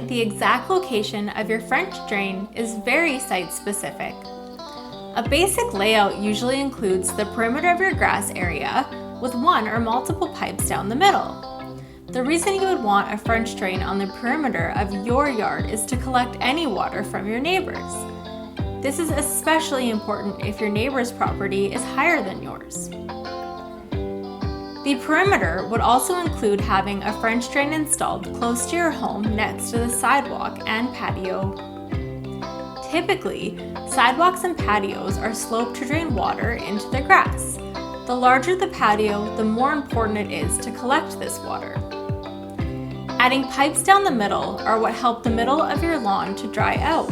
the exact location of your French drain is very site-specific. A basic layout usually includes the perimeter of your grass area with one or multiple pipes down the middle. The reason you would want a French drain on the perimeter of your yard is to collect any water from your neighbors. This is especially important if your neighbor's property is higher than yours. The perimeter would also include having a French drain installed close to your home next to the sidewalk and patio. Typically, sidewalks and patios are sloped to drain water into the grass. The larger the patio, the more important it is to collect this water. Adding pipes down the middle are what help the middle of your lawn to dry out.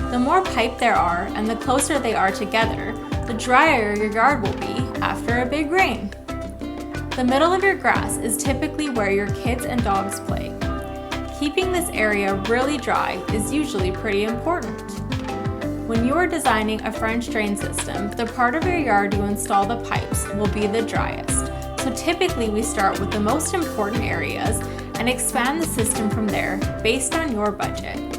The more pipe there are and the closer they are together, the drier your yard will be after a big rain. The middle of your grass is typically where your kids and dogs play. Keeping this area really dry is usually pretty important. When you are designing a French drain system, the part of your yard you install the pipes will be the driest. So typically we start with the most important areas and expand the system from there based on your budget.